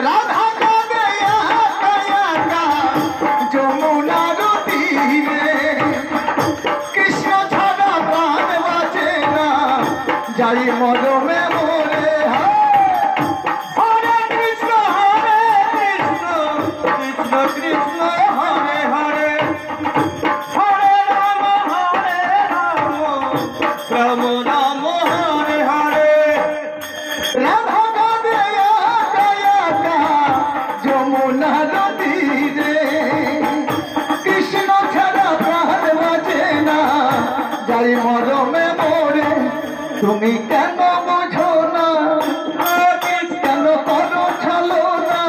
রাধা কাঁদে একা একা যমুনার তীরে, কৃষ্ণ ছাড়া প্রাণ বাঁচে না, যাই মরমে মরে। হরে কৃষ্ণ কৃষ্ণ কৃষ্ণ হরে হরে, হরে রাম রাম রাম হরে হরে। রাধা কাঁদে একা একা যমুনার তীরে, কৃষ্ণ ছাড়া প্রাণ বাঁচে না, যাই মরমে মরে। তুমি কেন বোঝো না, কেন করো ছলো না,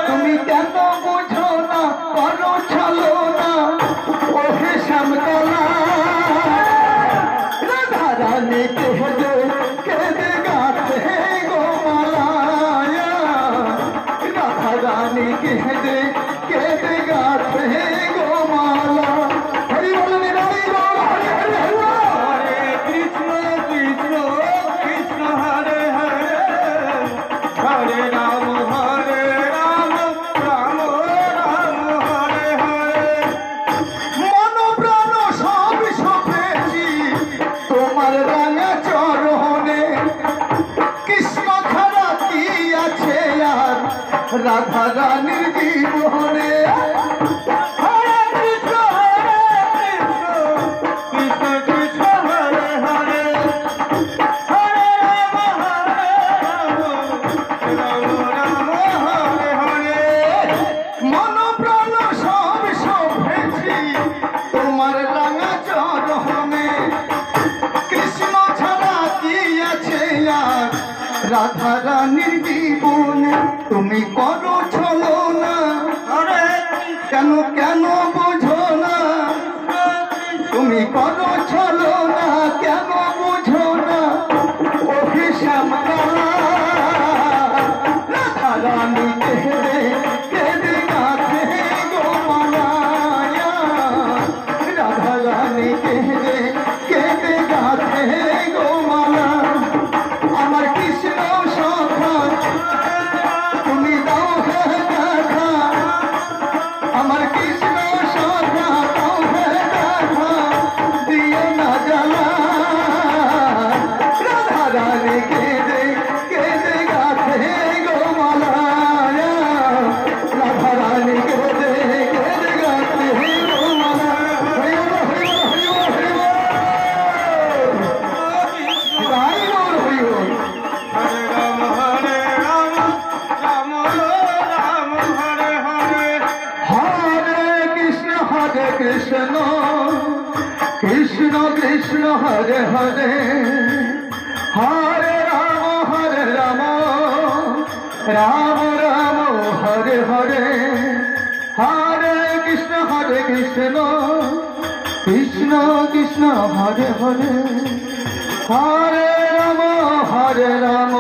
তুমি কেন বোঝো না, করো ছলো না, ওহে শ্যামকলা। রাধা রানী কেঁদে কেঁদে গাতে গো মালায়া, রাধা রানী কেঁদে কেঁদে গাতে গো মালা। হরি বল নিরাই বল, হরি হরি হরি বল। হরে কৃষ্ণ কৃষ্ণ কৃষ্ণ হরে হরে, হরে রাম রাম রাম হরে হরে। মন প্রাণ সব সপেছি তোমার রাঙা চরণে, কৃষ্ণ ছাড়া কি আছে আর রাধা রানীর জীবনে। হরে কৃষ্ণ কৃষ্ণ কৃষ্ণ হরে হরে, হরে রাম রাম হরে হরে। মন প্রাণ সব সপেছি তোমার রাঙা চরণে, কৃষ্ণ ছাড়া কি আছে আর রাধা রানীর জীবনে। তুমি করো ছলো না, কেন কেন বোঝো না, তুমি করো ছলো না, কেন বোঝো না, ওহে শ্যামকলা। রাধা রানী কেঁদে কেঁদে গাতে গো মালায়া, রাধা রানী কেঁদে কেঁদে গাতে গো মালা। আমার কৃষ্ণ সখা তুমি দাও হে দেখা, আমার কৃষ্ণ সখা দাও হে দেখা, দিও না জ্বালা। রাধা রানী কেঁদে কেঁদে গাতে গো মালায়া, রাধা রানী কেঁদে কেঁদে গাতে গো মালা। হরি বল হরি বল হরি বল হরি বল, তাই বল হরি বল। হরে রাম রাম রাম হরে হরে, হরে কৃষ্ণ কৃষ্ণ কৃষ্ণ হরে হরে, হরে রাম রাম রাম হরে হরে, হরে কৃষ্ণ কৃষ্ণ কৃষ্ণ হরে হরে, হরে রাম